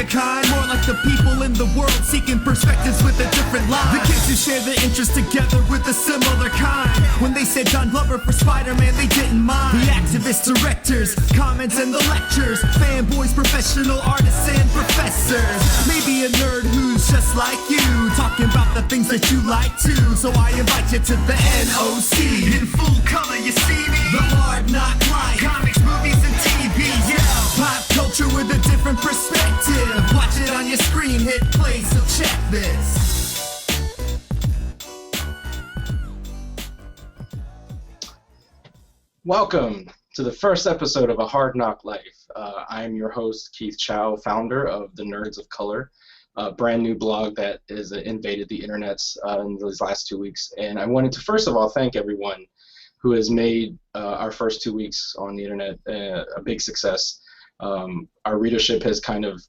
a kind, more like the people in the world seeking perspectives with a different line. The kids who share their interests together with a similar kind. When they said John Glover for Spider-Man, they didn't mind. The activists, directors, comments and the lectures, fanboys, professional artists and professors. Maybe a nerd who's just like you, talking about the things that you like too. So I invite you to the N.O.C. In full color, you see me. The hard knock life, comics, movies and TV, yeah. Pop culture with a different perspective. Watch it on your screen, hit play, so check this. Welcome to the first episode of A Hard Knock Life. I am your host, Keith Chow, founder of the Nerds of Color, a brand new blog that has invaded the internets in these last 2 weeks. And I wanted to first of all thank everyone who has made our first 2 weeks on the internet a big success. Our readership has kind of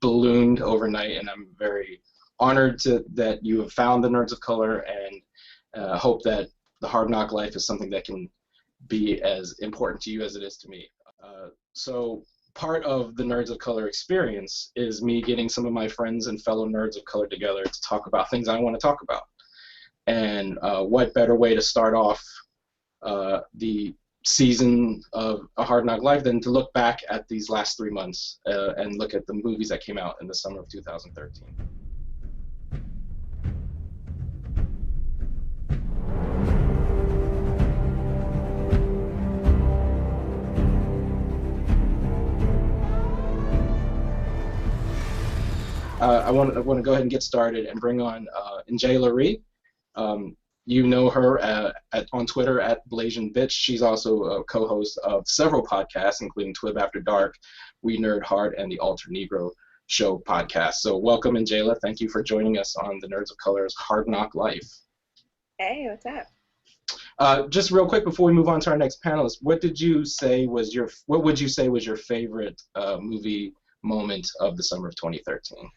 ballooned overnight, and I'm very honored that you have found the Nerds of Color, and hope that the Hard Knock Life is something that can be as important to you as it is to me. So part of the Nerds of Color experience is me getting some of my friends and fellow Nerds of Color together to talk about things I want to talk about. And what better way to start off the season of A Hard Knock Life than to look back at these last 3 months and look at the movies that came out in the summer of 2013. I want to go ahead and get started and bring on N'jaila Rhee. You know her on Twitter at Blasian Bitch. She's also a co-host of several podcasts, including Twib After Dark, We Nerd Hard, and the Alter Negro Show podcast. So welcome, N'jaila. Thank you for joining us on the Nerds of Color's Hard Knock Life. Hey, what's up? Just real quick before we move on to our next panelist, what would you say was your favorite movie moment of the summer of 2013?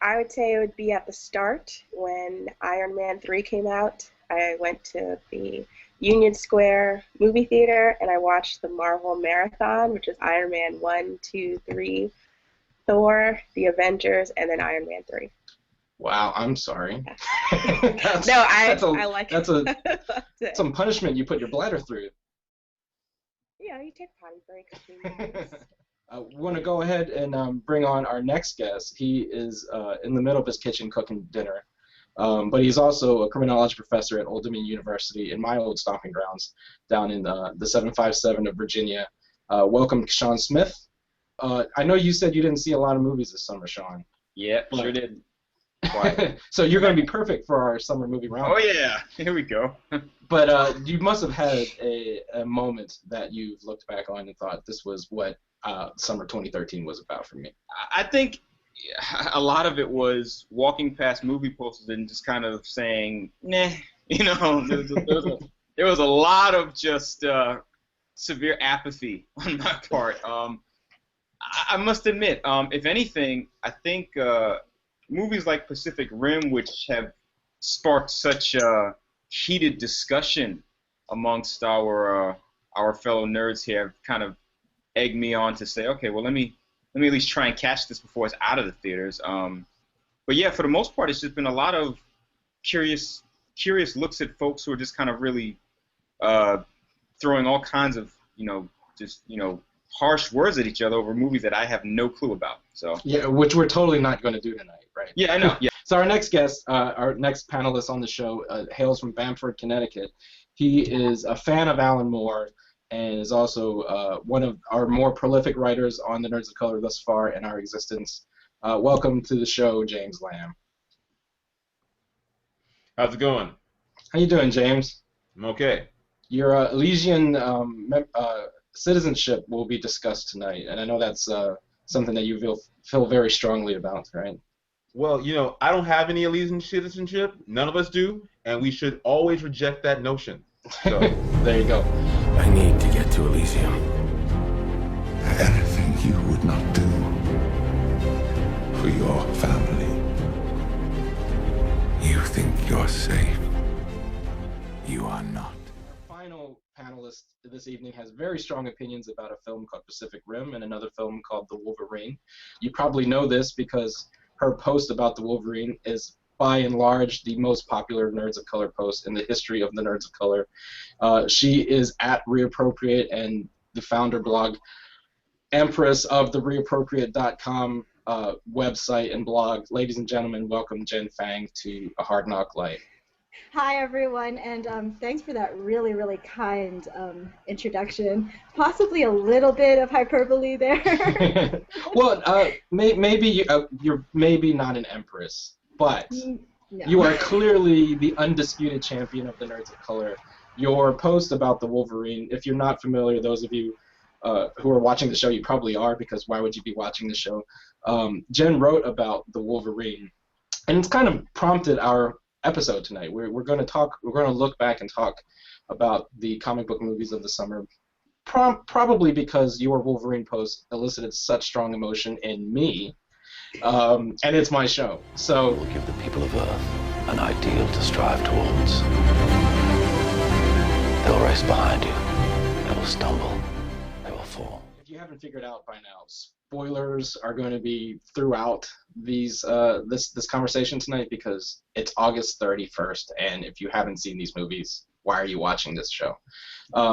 I would say it would be at the start when Iron Man 3 came out. I went to the Union Square movie theater and I watched the Marvel Marathon, which is Iron Man 1, 2, 3, Thor, the Avengers, and then Iron Man 3. Wow, I'm sorry. I like it. That's some punishment you put your bladder through. Yeah, you take a potty break between movies. We want to go ahead and bring on our next guest. He is in the middle of his kitchen cooking dinner, but he's also a criminology professor at Old Dominion University in my old stomping grounds down in the 757 of Virginia. Welcome, Shawn Smith. I know you said you didn't see a lot of movies this summer, Shawn. Yeah, sure did. So you're going to be perfect for our summer movie round. Oh yeah, here we go. But you must have had a moment that you've looked back on and thought this was what summer 2013 was about for me. I think a lot of it was walking past movie posters and just kind of saying, nah, there was a lot of just severe apathy on my part. I must admit, if anything, I think movies like Pacific Rim, which have sparked such heated discussion amongst our fellow nerds here, have kind of egged me on to say, okay, well, let me at least try and catch this before it's out of the theaters. But yeah, for the most part, it's just been a lot of curious looks at folks who are just kind of really throwing all kinds of, harsh words at each other over movies that I have no clue about. So yeah, which we're totally not going to do tonight, right? Yeah, I know. Yeah. So our next guest, our next panelist on the show, hails from Bamford, Connecticut. He is a fan of Alan Moore and is also one of our more prolific writers on the Nerds of Color thus far in our existence. Welcome to the show, James Lamb. How's it going? How you doing, James? I'm okay. Your Elysian citizenship will be discussed tonight, and I know that's something that you feel very strongly about, right? Well, I don't have any Elysian citizenship. None of us do, and we should always reject that notion. So there you go. I need to get to Elysium. Anything you would not do for your family. You think you're safe. You are not. Our final panelist panelist this evening has very strong opinions about a film called Pacific Rim and another film called The Wolverine. You probably know this because her post about The Wolverine is by and large the most popular Nerds of Color post in the history of the Nerds of Color. She is at Reappropriate and the founder blog Empress of the Reappropriate.com website and blog. Ladies and gentlemen, welcome Jenn Fang to A Hard Knock Life. Hi, everyone, and thanks for that really, really kind introduction. Possibly a little bit of hyperbole there. Well, maybe you're maybe not an empress, but No. you are clearly the undisputed champion of the Nerds of Color. Your post about the Wolverine, if you're not familiar, those of you who are watching the show, you probably are, because why would you be watching the show? Jenn wrote about the Wolverine, and it's kind of prompted our episode tonight. We're going to look back and talk about the comic book movies of the summer, probably because your Wolverine post elicited such strong emotion in me, and it's my show. So We'll give the people of Earth an ideal to strive towards. They'll race behind you. They will stumble. They will fall. if you haven't figured out by now, spoilers are going to be throughout these this conversation tonight because it's August 31st, and if you haven't seen these movies, why are you watching this show?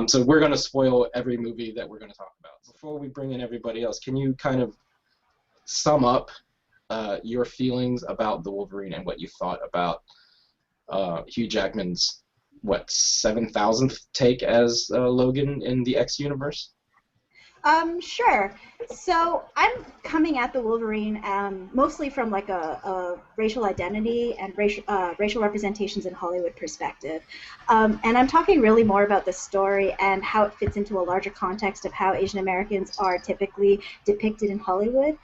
So we're going to spoil every movie that we're going to talk about. Before we bring in everybody else, can you kind of sum up your feelings about the Wolverine and what you thought about Hugh Jackman's 7,000th take as Logan in the X universe? Sure. So I'm coming at the Wolverine mostly from like a racial identity and racial representations in Hollywood perspective. And I'm talking really more about the story and how it fits into a larger context of how Asian Americans are typically depicted in Hollywood.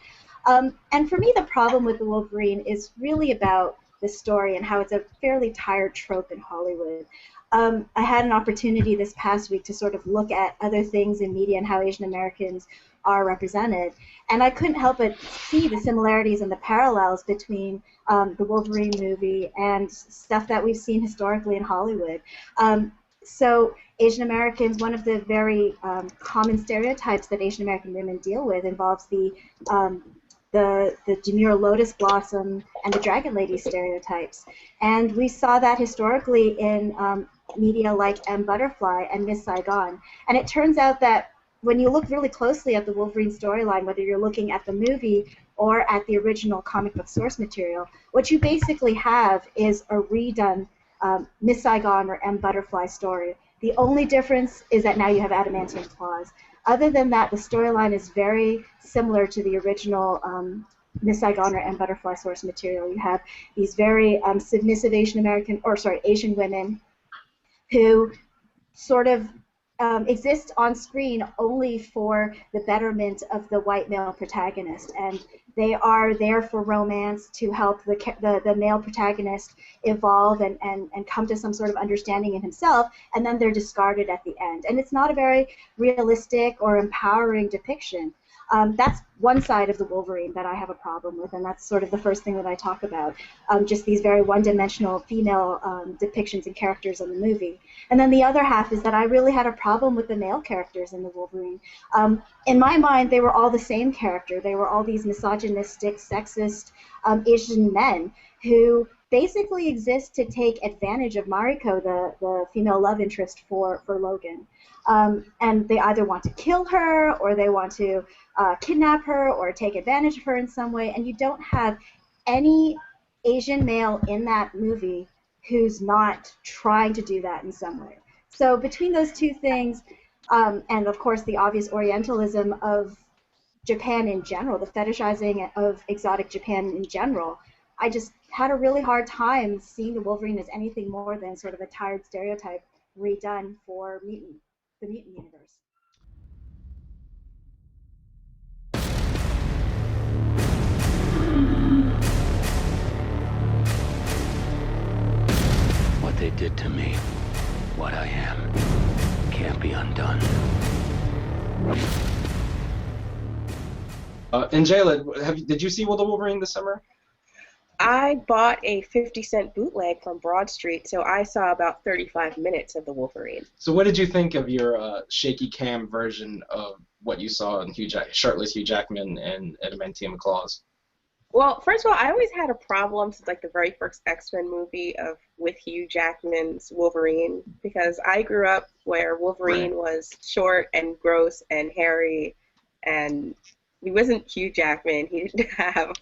And for me, the problem with the Wolverine is really about the story and how it's a fairly tired trope in Hollywood. I had an opportunity this past week to sort of look at other things in media and how Asian Americans are represented, and I couldn't help but see the similarities and the parallels between the Wolverine movie and stuff that we've seen historically in Hollywood. So Asian Americans, one of the very common stereotypes that Asian American women deal with involves the demure lotus blossom and the dragon lady stereotypes. And we saw that historically in media like M. Butterfly and Miss Saigon. And it turns out that when you look really closely at the Wolverine storyline, whether you're looking at the movie or at the original comic book source material, what you basically have is a redone Miss Saigon or M. Butterfly story. The only difference is that now you have adamantium claws. Other than that, the storyline is very similar to the original Miss Saigon or M. Butterfly source material. You have these very submissive Asian women who sort of exist on screen only for the betterment of the white male protagonist, and they are there for romance to help the male protagonist evolve and come to some sort of understanding in himself, and then they're discarded at the end. And it's not a very realistic or empowering depiction. That's one side of the Wolverine that I have a problem with, and that's sort of the first thing that I talk about, just these very one-dimensional female depictions and characters in the movie. And then the other half is that I really had a problem with the male characters in the Wolverine. In my mind, they were all the same character. They were all these misogynistic, sexist Asian men who basically exist to take advantage of Mariko, the female love interest for Logan. And they either want to kill her, or they want to kidnap her, or take advantage of her in some way, and you don't have any Asian male in that movie who's not trying to do that in some way. So between those two things, and of course the obvious Orientalism of Japan in general, the fetishizing of exotic Japan in general, I just had a really hard time seeing the Wolverine as anything more than sort of a tired stereotype redone for the mutant universe. What they did to me, what I am, can't be undone. N'jaila, did you see The Wolverine this summer? I bought a 50-cent bootleg from Broad Street, so I saw about 35 minutes of the Wolverine. So what did you think of your shaky cam version of what you saw in shirtless Hugh Jackman and adamantium claws? Well, first of all, I always had a problem since like the very first X-Men movie with Hugh Jackman's Wolverine, because I grew up where Wolverine was short and gross and hairy, and he wasn't Hugh Jackman. He didn't have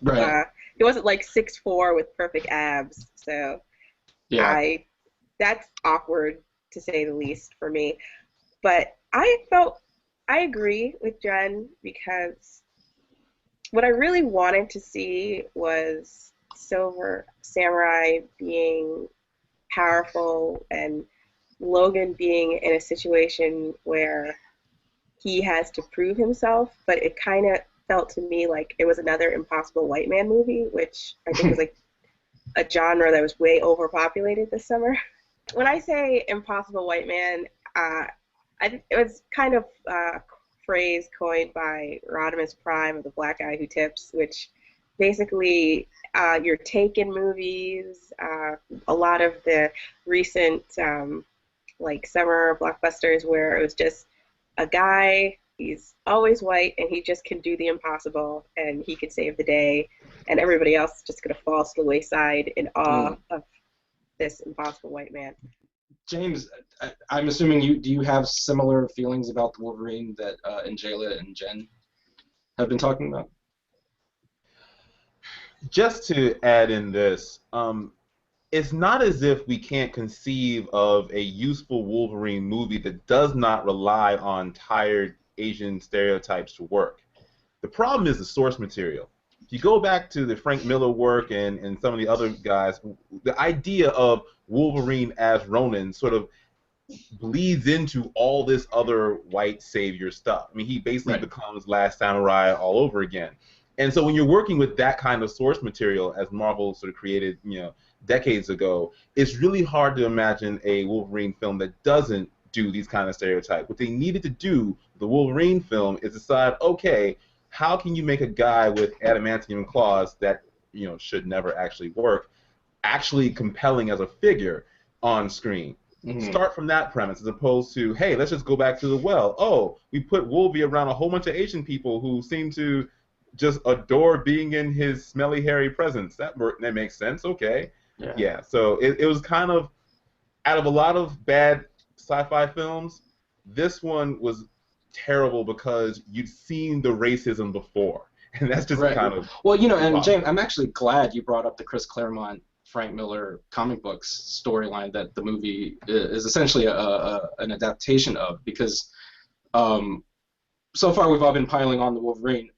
he wasn't like 6'4" with perfect abs. So that's awkward to say the least for me. But I agree with Jenn, because what I really wanted to see was Silver Samurai being powerful and Logan being in a situation where he has to prove himself, but it kind of felt to me like it was another Impossible White Man movie, which I think was like a genre that was way overpopulated this summer. When I say Impossible White Man, it was kind of a phrase coined by Rodimus Prime of The Black Guy Who Tips, which basically your Taken movies, a lot of the recent like summer blockbusters where it was just a guy, he's always white, and he just can do the impossible, and he can save the day, and everybody else is just going to fall to the wayside in awe of this Impossible White Man. James, I'm assuming do you have similar feelings about the Wolverine that N'jaila and Jenn have been talking about? Just to add in this, it's not as if we can't conceive of a useful Wolverine movie that does not rely on tired Asian stereotypes to work. The problem is the source material. If you go back to the Frank Miller work and some of the other guys, the idea of Wolverine as Ronin sort of bleeds into all this other white savior stuff. I mean, he basically becomes Last Samurai all over again. And so when you're working with that kind of source material, as Marvel sort of created, decades ago, it's really hard to imagine a Wolverine film that doesn't do these kind of stereotypes. What they needed to do with the Wolverine film is decide, okay, how can you make a guy with adamantium claws that should never actually work, actually compelling as a figure on screen? Start from that premise, as opposed to, hey, let's just go back to the well. Oh, we put Wolvie around a whole bunch of Asian people who seem to just adore being in his smelly, hairy presence. That makes sense. Okay. Yeah. So it was kind of, out of a lot of bad sci-fi films, this one was terrible because you'd seen the racism before, and that's just kind of and James, I'm actually glad you brought up the Chris Claremont, Frank Miller comic books storyline that the movie is essentially an adaptation of, because so far we've all been piling on the Wolverine.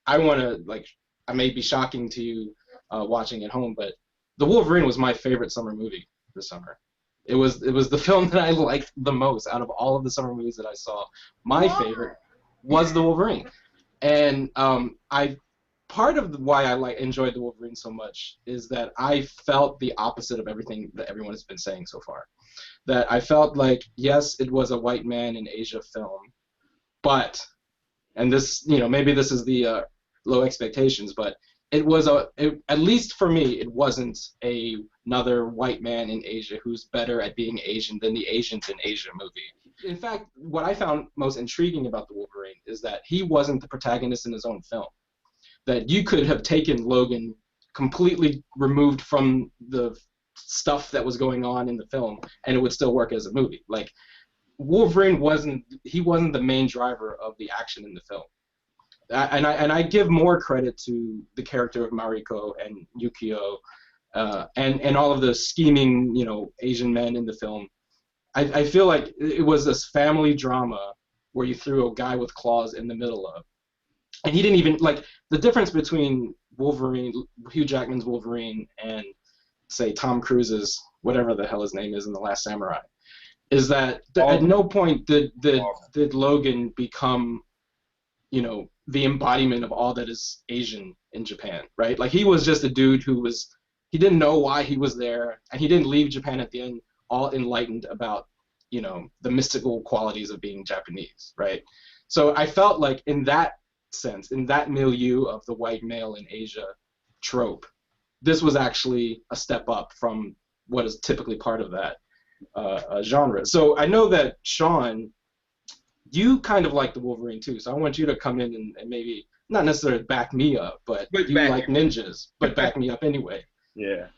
I want to, I may be shocking to you watching at home, but The Wolverine was my favorite summer movie this summer. It was the film that I liked the most out of all of the summer movies that I saw. My favorite was The Wolverine, and part of why I enjoyed The Wolverine so much is that I felt the opposite of everything that everyone has been saying so far. That I felt like, yes, it was a white man in Asia film, but, and this, maybe this is the low expectations, but it was at least for me, it wasn't another white man in Asia who's better at being Asian than the Asians in Asia movie. In fact, what I found most intriguing about the Wolverine is that he wasn't the protagonist in his own film. That you could have taken Logan completely removed from the stuff that was going on in the film, and it would still work as a movie. Like, Wolverine wasn't the main driver of the action in the film. And I give more credit to the character of Mariko and Yukio and all of the scheming, Asian men in the film. I feel like it was this family drama where you threw a guy with claws in the middle of. And he didn't even, the difference between Wolverine, Hugh Jackman's Wolverine, and, say, Tom Cruise's, whatever the hell his name is in The Last Samurai, is that at no point did Logan become, the embodiment of all that is Asian in Japan, right? Like, he was just a dude he didn't know why he was there, and he didn't leave Japan at the end all enlightened about, the mystical qualities of being Japanese, right? So I felt like in that sense, in that milieu of the white male in Asia trope, this was actually a step up from what is typically part of that genre. So I know that, Shawn, you kind of like the Wolverine too, so I want you to come in and maybe, not necessarily back me up, but you like ninjas, but back me up anyway. Yeah.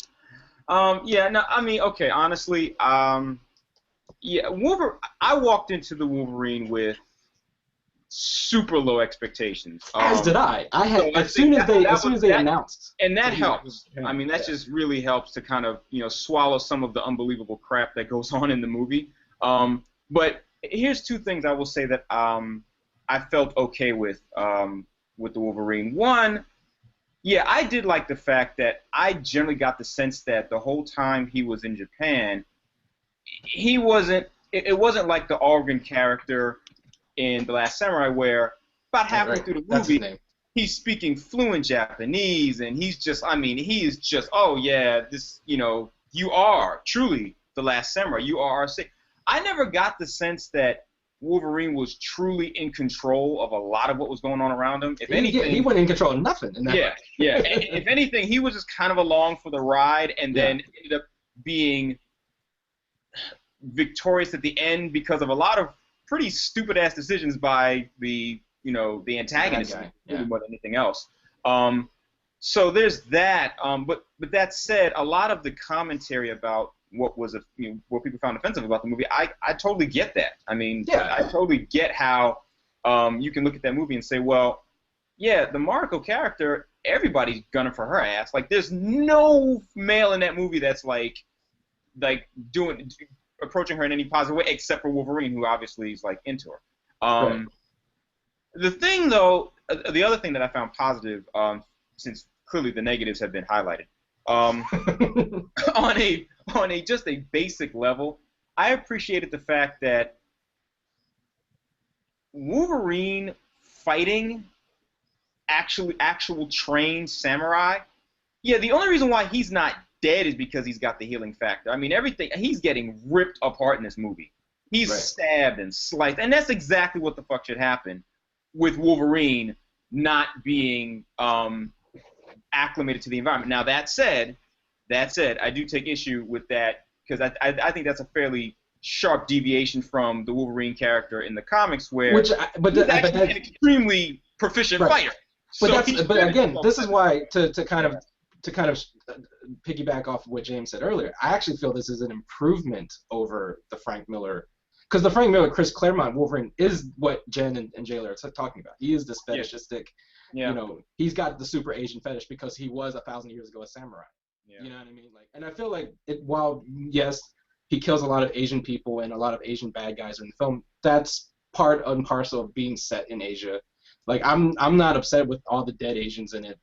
Yeah, no, I mean, okay, honestly, yeah, I walked into the Wolverine with super low expectations. As did I. I had so as soon as they announced, and that helps. I mean, that just really helps to kind of swallow some of the unbelievable crap that goes on in the movie. But here's two things I will say that I felt okay with the Wolverine. One, yeah, I did like the fact that I generally got the sense that the whole time he was in Japan, he wasn't. It wasn't like the Organ character in The Last Samurai, where about halfway through the movie, he's speaking fluent Japanese, and he's just, I mean, he is just, oh yeah, this, you are truly the Last Samurai. You are our savior. I never got the sense that Wolverine was truly in control of a lot of what was going on around him. If anything, he wasn't in control of nothing. In that yeah. If anything, he was just kind of along for the ride, and then ended up being victorious at the end because of a lot of pretty stupid ass decisions by the antagonist more than anything else. So there's that. But that said, a lot of the commentary about what people found offensive about the movie, I totally get that. I mean, I totally get how you can look at that movie and say, well, yeah, the Mariko character, everybody's gunning for her ass. Like, there's no male in that movie that's like approaching her in any positive way, except for Wolverine, who obviously is like into her. The thing, though, the other thing that I found positive, since clearly the negatives have been highlighted, on a just a basic level, I appreciated the fact that Wolverine fighting actual trained samurai. Yeah, the only reason why he's not dead is because he's got the healing factor. I mean, he's getting ripped apart in this movie. He's stabbed and sliced, and that's exactly what the fuck should happen with Wolverine not being acclimated to the environment. Now, that said, I do take issue with that because I think that's a fairly sharp deviation from the Wolverine character in the comics, where he's actually an extremely proficient fighter. But again, this is why to kind of piggyback off of what James said earlier, I actually feel this is an improvement over the Frank Miller, because the Frank Miller, Chris Claremont Wolverine is what Jenn and N'jaila are talking about. He is this fetishistic, he's got the super Asian fetish because he was 1,000 years ago a samurai. Yeah. You know what I mean? Like, and I feel like while yes, he kills a lot of Asian people and a lot of Asian bad guys in the film, that's part and parcel of being set in Asia. Like, I'm not upset with all the dead Asians in it.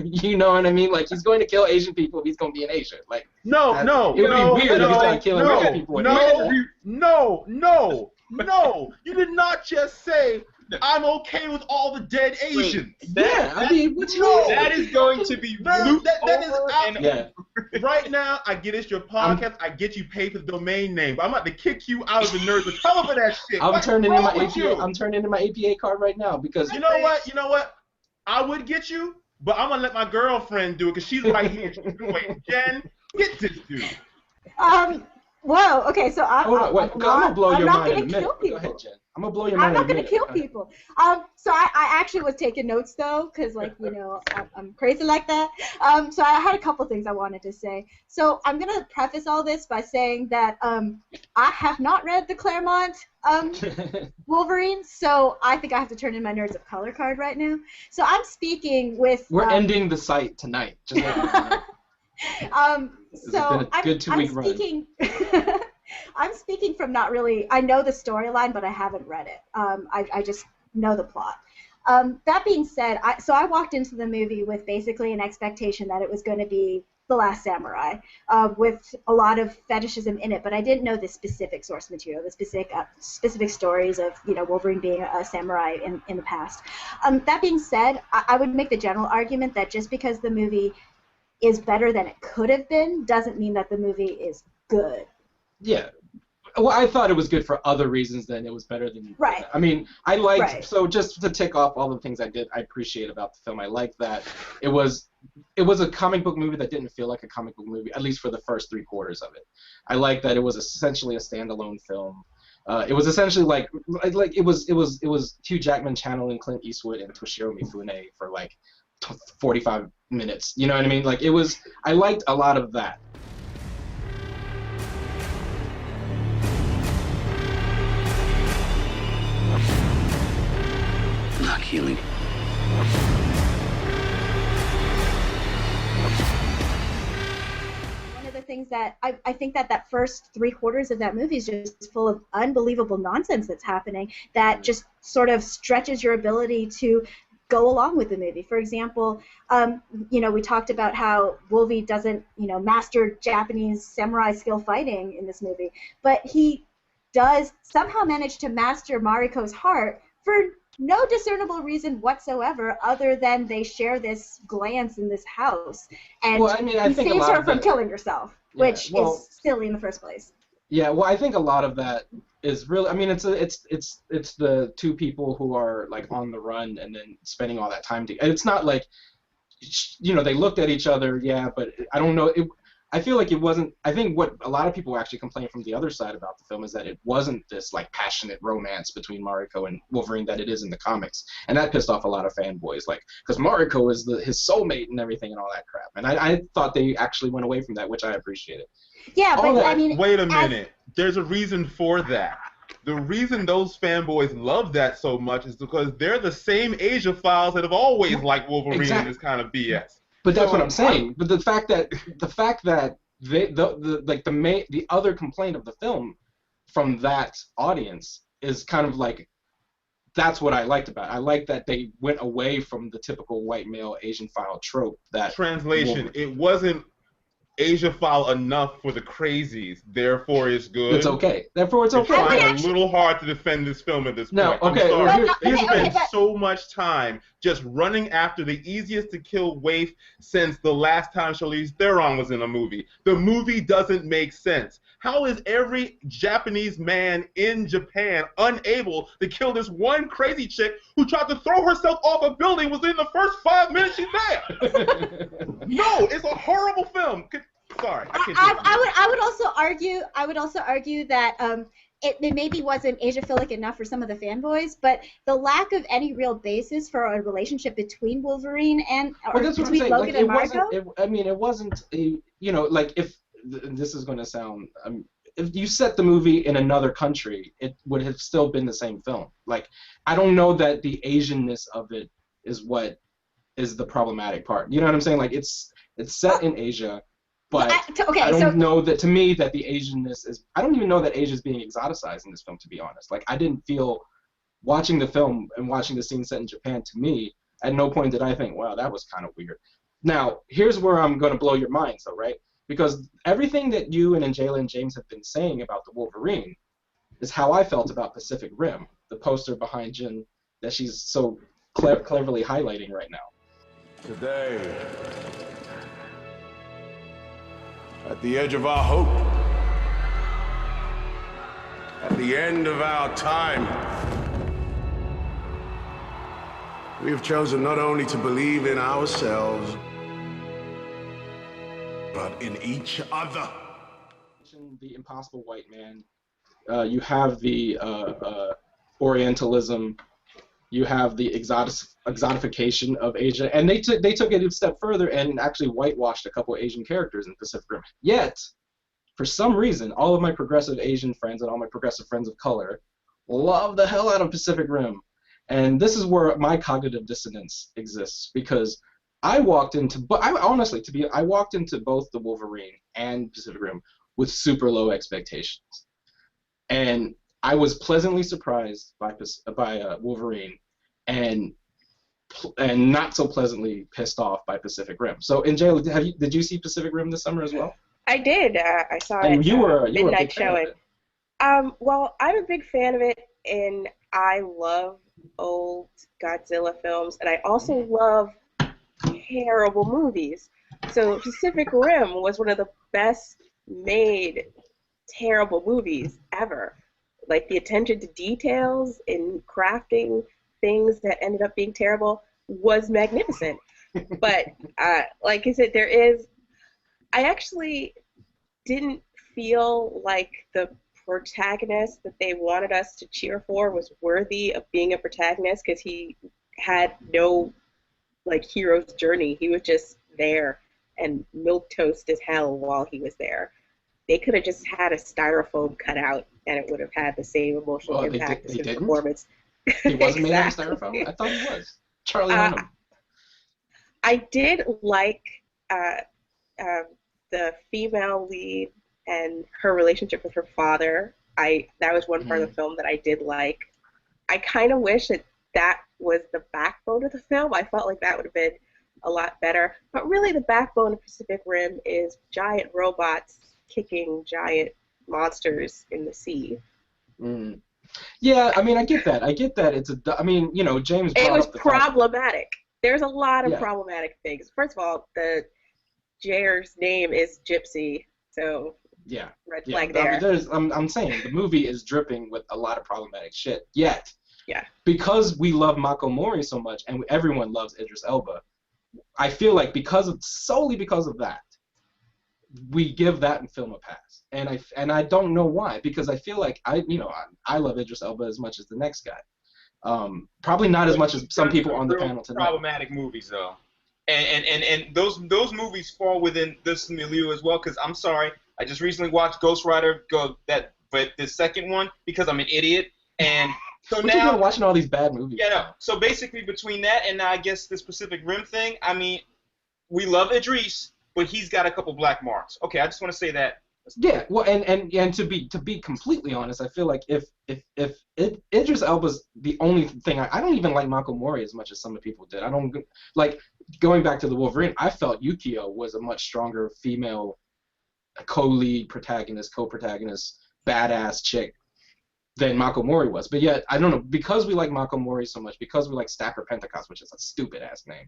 You know what I mean? Like, he's going to kill Asian people if he's going to be in Asia. Like, it would be weird if he's not killing white people. No, you did not just say I'm okay with all the dead Asians. I mean, what's wrong? That is going to be looped Right now, I get it's your podcast. I get you paid for the domain name, but I'm about to kick you out of the Nerds of Color for that shit. I'm turning in my APA card right now because you know what? I would get you, but I'm gonna let my girlfriend do it because she's right here. She's waiting. Jen, get this dude. Whoa. Okay. So I'm gonna blow your mind in a minute. Kill people. Go ahead, Jen. I'm gonna blow your mind. I'm not gonna kill people. So I actually was taking notes though, because I'm crazy like that. So I had a couple things I wanted to say. So I'm gonna preface all this by saying that I have not read the Claremont Wolverine, so I think I have to turn in my Nerds of Color card right now. So I'm speaking with. We're ending the site tonight. Just so been a good 2-week run. I'm speaking from not really. I know the storyline, but I haven't read it. I just know the plot. That being said, I walked into the movie with basically an expectation that it was going to be The Last Samurai, with a lot of fetishism in it, but I didn't know the specific source material, the specific stories of Wolverine being a samurai in the past. That being said, I would make the general argument that just because the movie is better than it could have been doesn't mean that the movie is good. Yeah. Well, I thought it was good for other reasons than it was better than. Right. I mean, I liked so just to tick off all the things I appreciate about the film. I liked that it was it was a comic book movie that didn't feel like a comic book movie, at least for the first 3/4 of it. I like that it was essentially a standalone film. It was essentially like it was Hugh Jackman channeling Clint Eastwood and Toshiro Mifune for like 45 minutes. You know what I mean? Like I liked a lot of that. Not healing. One of the things that I think that first 3/4 of that movie is just full of unbelievable nonsense that's happening that just sort of stretches your ability to go along with the movie. For example, we talked about how Wolvie doesn't, master Japanese samurai skill fighting in this movie, but he does somehow manage to master Mariko's heart for no discernible reason whatsoever, other than they share this glance in this house, and he saves her from killing herself, which is silly in the first place. Yeah, well, I think a lot of that is really. I mean, it's the two people who are like on the run and then spending all that time together. It's not like, they looked at each other, yeah, but I don't know. I feel like it wasn't. I think what a lot of people actually complain from the other side about the film is that it wasn't this like passionate romance between Mariko and Wolverine that it is in the comics, and that pissed off a lot of fanboys, like because Mariko is his soulmate and everything and all that crap. And I thought they actually went away from that, which I appreciated. Yeah, but I mean, wait a minute. There's a reason for that. The reason those fanboys love that so much is because they're the same Asia files that have always liked Wolverine and this kind of BS. But that's what I'm saying. But the fact that the other complaint of the film from that audience is kind of like, that's what I liked about it. I like that they went away from the typical white male Asian file trope. That translation, it wasn't Asia file enough for the crazies, therefore it's good. It's okay. Therefore it's okay. You're trying a little hard to defend this film at this point. No, okay. You spent so much time just running after the easiest to kill waif since the last time Charlize Theron was in a movie. The movie doesn't make sense. How is every Japanese man in Japan unable to kill this one crazy chick who tried to throw herself off a building within the first 5 minutes she's there? No, it's a horrible film. Sorry, I would also argue that it maybe wasn't Asiaphilic enough for some of the fanboys, but the lack of any real basis for a relationship between Wolverine and between Logan and Mariko. It wasn't like if this is going to sound. If you set the movie in another country, it would have still been the same film. Like, I don't know that the Asianness of it is what is the problematic part. You know what I'm saying? Like, it's set in Asia, but I don't know that, to me, that the Asianness is. I don't even know that Asia is being exoticized in this film, to be honest. Like, I didn't feel, watching the film and watching the scene set in Japan, to me, at no point did I think, wow, that was kind of weird. Now, here's where I'm going to blow your minds, though, right? Because everything that you and N'jaila and James have been saying about the Wolverine is how I felt about Pacific Rim, the poster behind Jenn that she's so cleverly highlighting right now. Today, at the edge of our hope, at the end of our time, we have chosen not only to believe in ourselves, but in each other. The impossible white man. You have the Orientalism. You have the exotification of Asia, and they took it a step further and actually whitewashed a couple of Asian characters in Pacific Rim. Yet, for some reason, all of my progressive Asian friends and all my progressive friends of color love the hell out of Pacific Rim, and this is where my cognitive dissonance exists, because I walked into both the Wolverine and Pacific Rim with super low expectations, and I was pleasantly surprised by Wolverine, and not so pleasantly pissed off by Pacific Rim. So, N'jaila, did you see Pacific Rim this summer as well? I did. I saw it. And you were a midnight big fan showing. of it. Well, I'm a big fan of it, and I love old Godzilla films, and I also love terrible movies. So Pacific Rim was one of the best made terrible movies ever. Like, the attention to details in crafting things that ended up being terrible was magnificent. But like I said, there is. I actually didn't feel like the protagonist that they wanted us to cheer for was worthy of being a protagonist because he had no like hero's journey. He was just there and milquetoast as hell while he was there. They could have just had a styrofoam cutout and it would have had the same emotional impact as his performance. He wasn't made out of styrofoam? I thought he was. Charlie Hunnam. I did like the female lead and her relationship with her father. That was one part of the film that I did like. I kind of wish that was the backbone of the film. I felt like that would have been a lot better. But really the backbone of Pacific Rim is giant robots kicking giant monsters in the sea. Yeah, I mean, I get that. It's I mean, you know, James brought It was up the problematic. There's a lot of problematic things. First of all, the Jair's name is Gypsy, so red flag there. I'm saying the movie is dripping with a lot of problematic shit. Yet, because we love Mako Mori so much, and everyone loves Idris Elba, I feel like solely because of that, we give that film a pass. And I don't know why, because I feel like I love Idris Elba as much as the next guy. Probably not as much as some people on the panel tonight. Problematic movies though. And those movies fall within this milieu as well. Because I'm sorry, I just recently watched Ghost Rider. But the second one because I'm an idiot. And so now you're watching all these bad movies. Yeah, no. So basically, between that and I guess this Pacific Rim thing, I mean, we love Idris, but he's got a couple black marks. Okay, I just want to say that. Yeah, well, and to be completely honest, I feel like if Idris Elba's the only thing I don't even like Mako Mori as much as some people did. I don't like going back to the Wolverine. I felt Yukio was a much stronger female co-lead protagonist, co-protagonist, badass chick than Mako Mori was. But yet, I don't know, because we like Mako Mori so much, because we like Stacker Pentecost, which is a stupid ass name.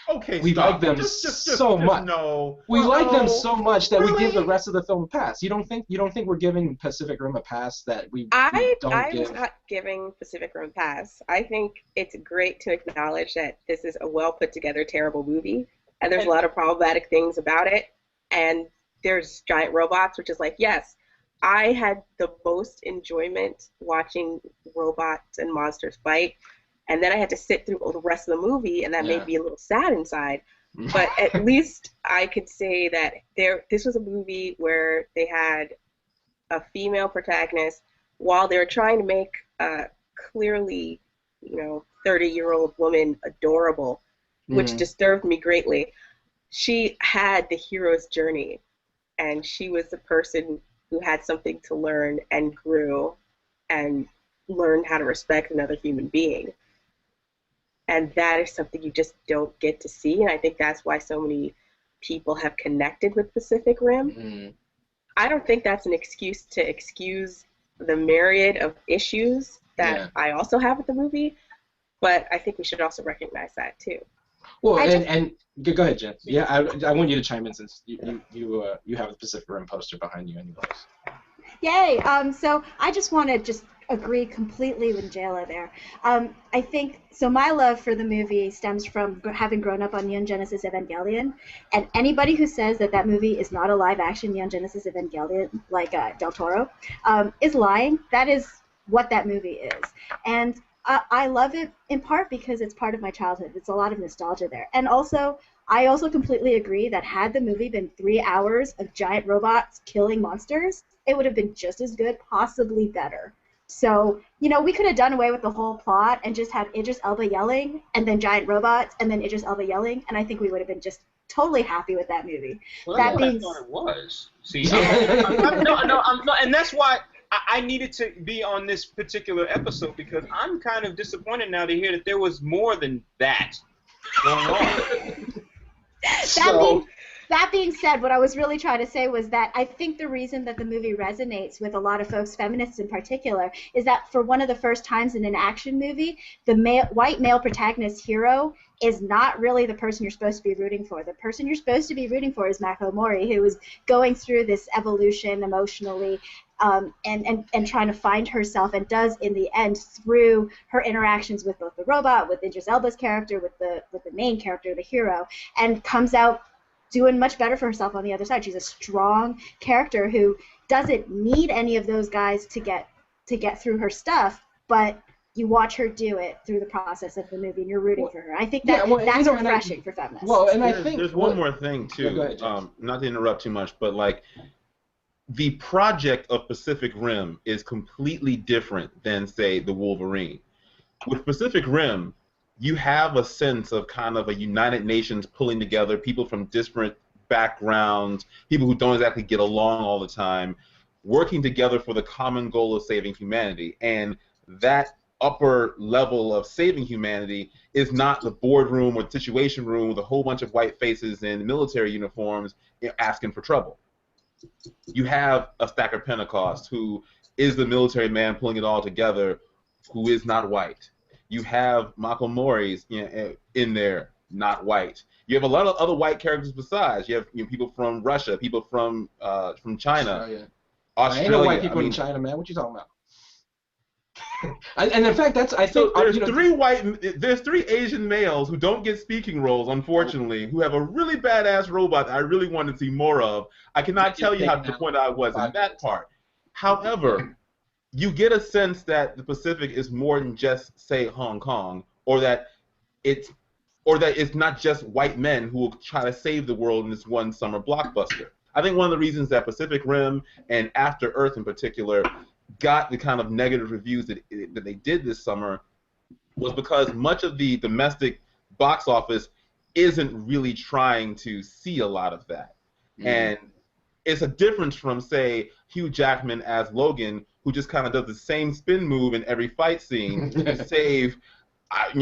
Okay, we like them so much. No. We like them so much that we give the rest of the film a pass. You don't think we're giving Pacific Rim a pass that we don't give? I was not giving Pacific Rim a pass. I think it's great to acknowledge that this is a well put together terrible movie, and there's a lot of problematic things about it, and there's giant robots, which is like, yes, I had the most enjoyment watching robots and monsters fight, and then I had to sit through the rest of the movie, and that made me a little sad inside. But at least I could say that this was a movie where they had a female protagonist while they were trying to make a clearly, 30-year-old woman adorable, which disturbed me greatly. She had the hero's journey, and she was the person who had something to learn and grew and learned how to respect another human being. And that is something you just don't get to see, and I think that's why so many people have connected with Pacific Rim. I don't think that's an excuse to excuse the myriad of issues that I also have with the movie, but I think we should also recognize that too. Well, and go ahead, Jen. Yeah, I want you to chime in since you have the Pacific Rim poster behind you anyways. Yay! So I just want to agree completely with N'jaila there. I think, so my love for the movie stems from having grown up on Neon Genesis Evangelion, and anybody who says that movie is not a live-action Neon Genesis Evangelion, like Del Toro, is lying. That is what that movie is. And I love it in part because it's part of my childhood. It's a lot of nostalgia there. And also, I also completely agree that had the movie been 3 hours of giant robots killing monsters, it would have been just as good, possibly better. So, we could have done away with the whole plot and just had Idris Elba yelling, and then giant robots, and then Idris Elba yelling, and I think we would have been just totally happy with that movie. Well, I thought it was. See, I'm not, and that's why I needed to be on this particular episode, because I'm kind of disappointed now to hear that there was more than that going on. That being said, what I was really trying to say was that I think the reason that the movie resonates with a lot of folks, feminists in particular, is that for one of the first times in an action movie, the white male protagonist hero is not really the person you're supposed to be rooting for. The person you're supposed to be rooting for is Mako Mori, who is going through this evolution emotionally and trying to find herself, and does in the end through her interactions with both the robot, with Idris Elba's character, with the main character, the hero, and comes out doing much better for herself on the other side. She's a strong character who doesn't need any of those guys to get through her stuff, but you watch her do it through the process of the movie, and you're rooting for her. I think that's refreshing for feminists. Well, and I think there's one more thing too. Yeah, go ahead, James. Not to interrupt too much, but like the project of Pacific Rim is completely different than, say, the Wolverine. With Pacific Rim, you have a sense of kind of a United Nations pulling together people from different backgrounds, people who don't exactly get along all the time, working together for the common goal of saving humanity. And that upper level of saving humanity is not the boardroom or the situation room with a whole bunch of white faces in military uniforms asking for trouble. You have a Stacker Pentecost who is the military man pulling it all together, who is not white. You have Mako Mori's in there, not white. You have a lot of other white characters besides. You have people from Russia, people from China, Australia. Ain't no white people in China, man. What you talking about? And in fact, there's three Asian males who don't get speaking roles, unfortunately, who have a really badass robot that I really want to see more of. I cannot tell you how disappointed I was in that part. However, you get a sense that the Pacific is more than just, say, Hong Kong, or that it's not just white men who will try to save the world in this one summer blockbuster. I think one of the reasons that Pacific Rim and After Earth in particular got the kind of negative reviews that they did this summer was because much of the domestic box office isn't really trying to see a lot of that. And it's a difference from, say, Hugh Jackman as Logan, who just kind of does the same spin move in every fight scene to save, at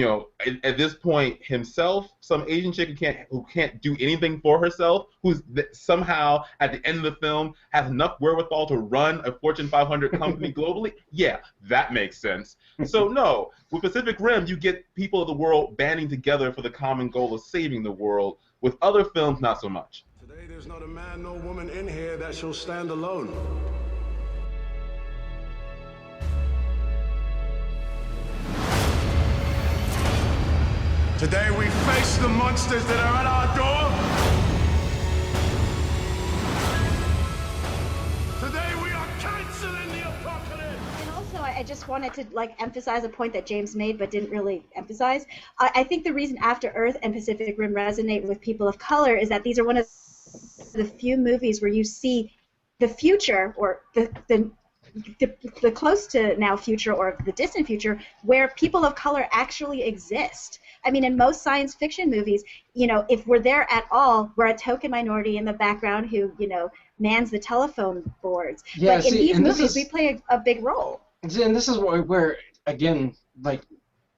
this point himself, some Asian chick who can't do anything for herself, who's somehow at the end of the film has enough wherewithal to run a Fortune 500 company globally. Yeah, that makes sense. So no, with Pacific Rim, you get people of the world banding together for the common goal of saving the world. With other films, not so much. Today there's not a man nor woman in here that shall stand alone. Today we face the monsters that are at our door. Today we are canceling the apocalypse. And also, I just wanted to emphasize a point that James made but didn't really emphasize. I think the reason After Earth and Pacific Rim resonate with people of color is that these are one of the few movies where you see the future, or the close to now future or the distant future, where people of color actually exist. I mean, in most science fiction movies, if we're there at all, we're a token minority in the background who, mans the telephone boards. Yeah, but in these movies, we play a big role. And this is where again, I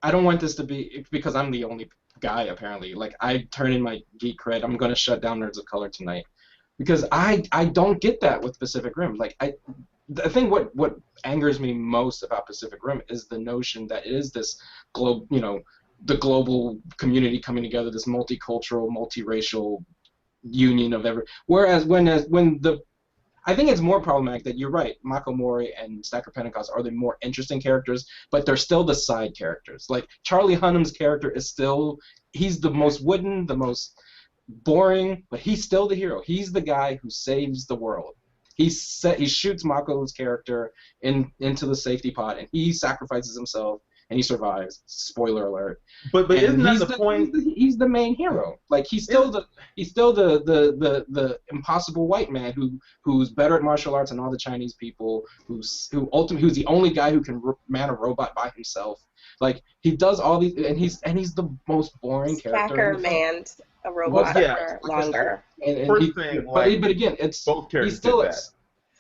don't want this to be, because I'm the only guy, apparently. I turn in my geek cred. I'm going to shut down Nerds of Color tonight. Because I don't get that with Pacific Rim. I think what angers me most about Pacific Rim is the notion that it is this the global community coming together, this multicultural, multiracial union of whereas I think it's more problematic that you're right, Mako Mori and Stacker Pentecost are the more interesting characters, but they're still the side characters. Charlie Hunnam's character is still, he's the most wooden, the most boring, but he's still the hero. He's the guy who saves the world. He shoots Mako's character into the safety pod, and he sacrifices himself, and he survives. Spoiler alert. But isn't that the point? He's the main hero. He's still the impossible white man who's better at martial arts than all the Chinese people. Who's the only guy who can man a robot by himself. He does all these, and he's the most boring character. Stacker manned a robot for longer. But again, it's both characters. He's still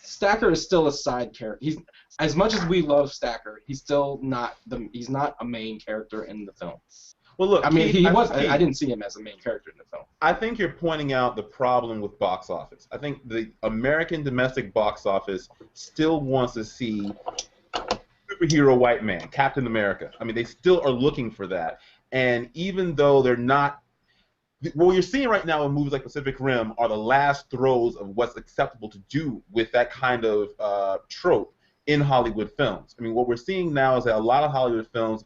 Stacker is still a side character. He's, as much as we love Stacker, he's still not a main character in the film. Well, look, I mean, I didn't see him as a main character in the film. I think you're pointing out the problem with box office. I think the American domestic box office still wants to see superhero white man, Captain America. I mean, they still are looking for that. And even though they're not what you're seeing right now in movies like Pacific Rim are the last throes of what's acceptable to do with that kind of trope in Hollywood films. I mean, what we're seeing now is that a lot of Hollywood films,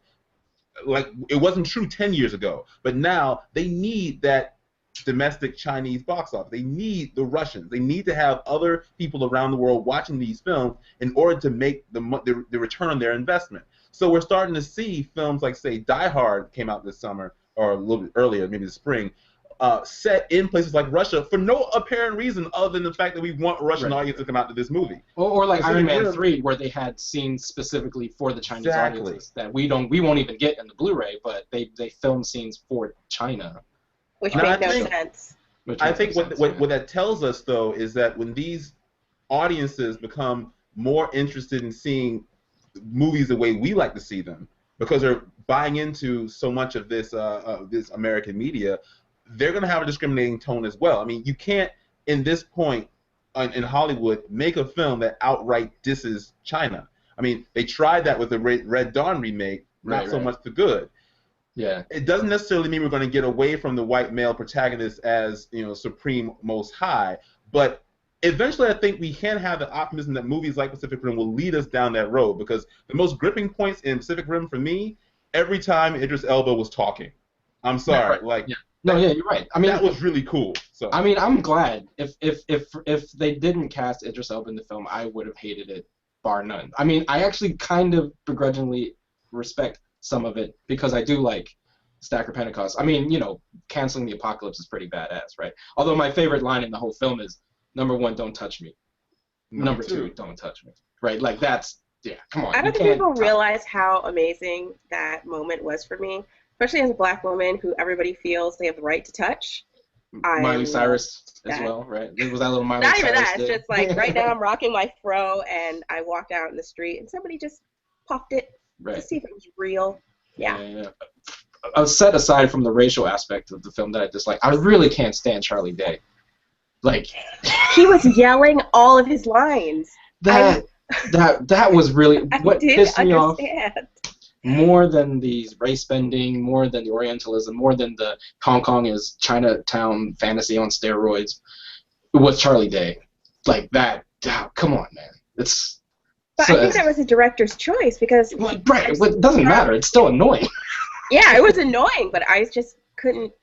like, it wasn't true 10 years ago, but now they need that domestic Chinese box office. They need the Russians. They need to have other people around the world watching these films in order to make the return on their investment. So we're starting to see films like, say, Die Hard came out this summer, or a little bit earlier, maybe the spring, set in places like Russia for no apparent reason other than the fact that we want Russian audiences to come out to this movie. Or like Iron Man 3, where they had scenes specifically for the Chinese audiences that we won't even get in the Blu-ray, but they filmed scenes for China. Which made no sense. I think what that tells us, though, is that when these audiences become more interested in seeing movies the way we like to see them, because they're buying into so much of this this American media, they're going to have a discriminating tone as well. I mean, you can't, in this point in Hollywood, make a film that outright disses China. I mean, they tried that with the Red Dawn remake, not so much the good. Yeah. It doesn't necessarily mean we're going to get away from the white male protagonist as, supreme, most high, but eventually I think we can have the optimism that movies like Pacific Rim will lead us down that road, because the most gripping points in Pacific Rim for me, every time Idris Elba was talking. I'm sorry, you're right. I mean, that was really cool. So I mean, I'm glad. If they didn't cast Idris Elba in the film, I would have hated it, bar none. I mean, I actually kind of begrudgingly respect some of it, because I do like Stacker Pentecost. I mean, canceling the apocalypse is pretty badass, right? Although my favorite line in the whole film is, number 1, don't touch me. Number 2, don't touch me. Right? Like, that's, come on. I don't think people realize how amazing that moment was for me, especially as a black woman who everybody feels they have the right to touch. Miley Cyrus as well, right? It was that little Miley Not Cyrus. Not even that. It's just like, right now I'm rocking my fro, and I walked out in the street, and somebody just popped it to see if it was real. Yeah. Set aside from the racial aspect of the film that I dislike, I really can't stand Charlie Day. Like, he was yelling all of his lines. That was really what pissed me off more than the race bending, more than the Orientalism, more than the Hong Kong is Chinatown fantasy on steroids. It was Charlie Day. Like that. Come on, man. But I think that was a director's choice, because it doesn't matter. It's still annoying. Yeah, it was annoying, but I just couldn't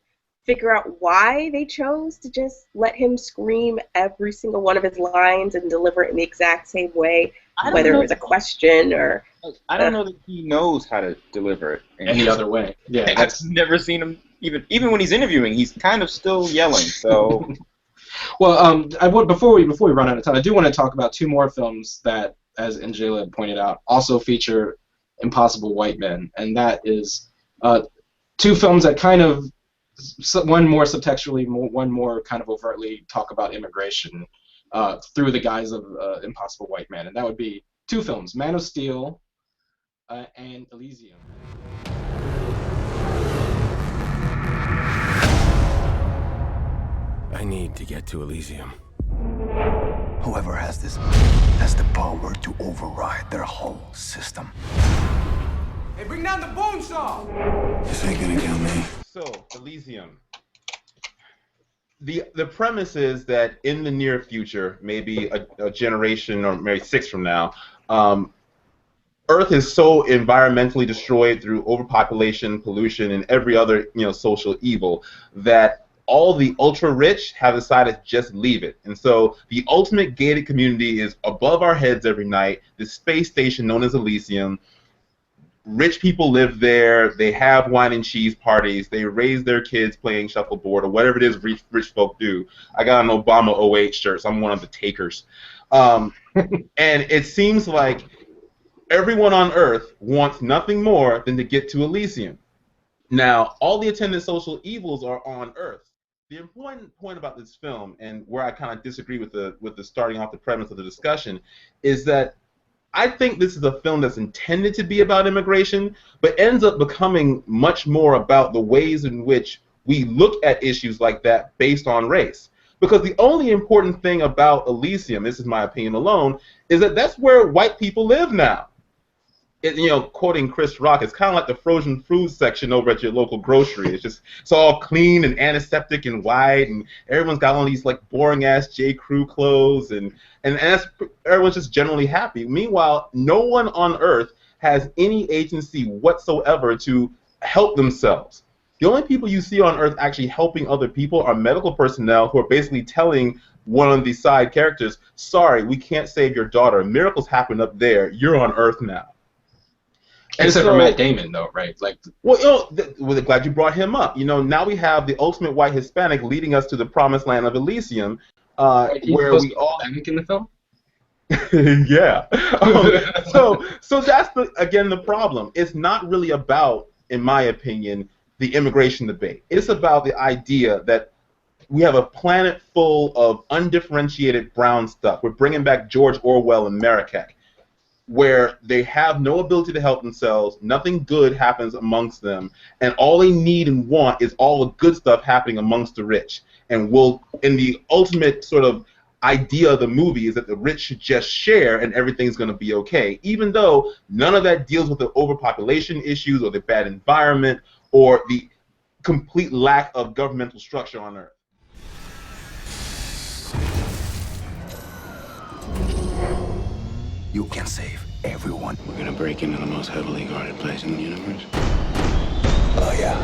figure out why they chose to just let him scream every single one of his lines and deliver it in the exact same way, whether it was a question or... I don't know that he knows how to deliver it any other way. Yeah, I've never seen him, even when he's interviewing, he's kind of still yelling, so... Well, before we run out of time, I do want to talk about 2 more films that, as N'jaila pointed out, also feature impossible white men, and that is 2 films that kind of, one more subtextually, one more kind of overtly talk about immigration through the guise of impossible white men, and that would be 2 films, Man of Steel and Elysium. I need to get to Elysium. Whoever has this has the power to override their whole system. Hey, bring down the bone saw! This ain't gonna kill me. So, Elysium. The premise is that in the near future, maybe a generation or maybe 6 from now, Earth is so environmentally destroyed through overpopulation, pollution, and every other social evil that all the ultra-rich have decided to just leave it. And so the ultimate gated community is above our heads every night, this space station known as Elysium. Rich people live there, they have wine and cheese parties, they raise their kids playing shuffleboard or whatever it is rich folk do. I got an Obama 08 shirt, so I'm one of the takers. And it seems like everyone on Earth wants nothing more than to get to Elysium. Now, all the attendant social evils are on Earth. The important point about this film, and where I kind of disagree with the starting off the premise of the discussion, is that I think this is a film that's intended to be about immigration, but ends up becoming much more about the ways in which we look at issues like that based on race. Because the only important thing about Elysium, this is my opinion alone, is that that's where white people live now. quoting Chris Rock, it's kind of like the frozen food section over at your local grocery. It's all clean and antiseptic and white, and everyone's got all these like boring ass J. Crew clothes, and everyone's just generally happy. Meanwhile, no one on Earth has any agency whatsoever to help themselves. The only people you see on Earth actually helping other people are medical personnel who are basically telling one of these side characters, sorry, we can't save your daughter. Miracles happen up there. You're on Earth now. Except for Matt Damon, though, right? Well, we're glad you brought him up. Now we have the ultimate white Hispanic leading us to the promised land of Elysium, where we all Hispanic in the film. yeah. So that's the problem. It's not really about, in my opinion, the immigration debate. It's about the idea that we have a planet full of undifferentiated brown stuff. We're bringing back George Orwell and Marrakech, where they have no ability to help themselves, nothing good happens amongst them, and all they need and want is all the good stuff happening amongst the rich. And the ultimate sort of idea of the movie is that the rich should just share and everything's going to be okay, even though none of that deals with the overpopulation issues or the bad environment or the complete lack of governmental structure on Earth. You can save everyone. We're gonna break into the most heavily guarded place in the universe. Oh, yeah.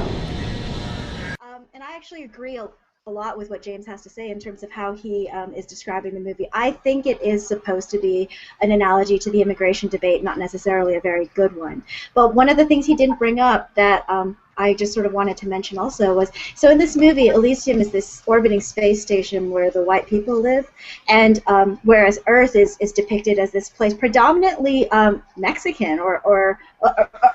And I actually agree a lot with what James has to say in terms of how he is describing the movie. I think it is supposed to be an analogy to the immigration debate, not necessarily a very good one. But one of the things he didn't bring up that I just sort of wanted to mention also was, so in this movie, Elysium is this orbiting space station where the white people live, and whereas Earth is depicted as this place predominantly Mexican or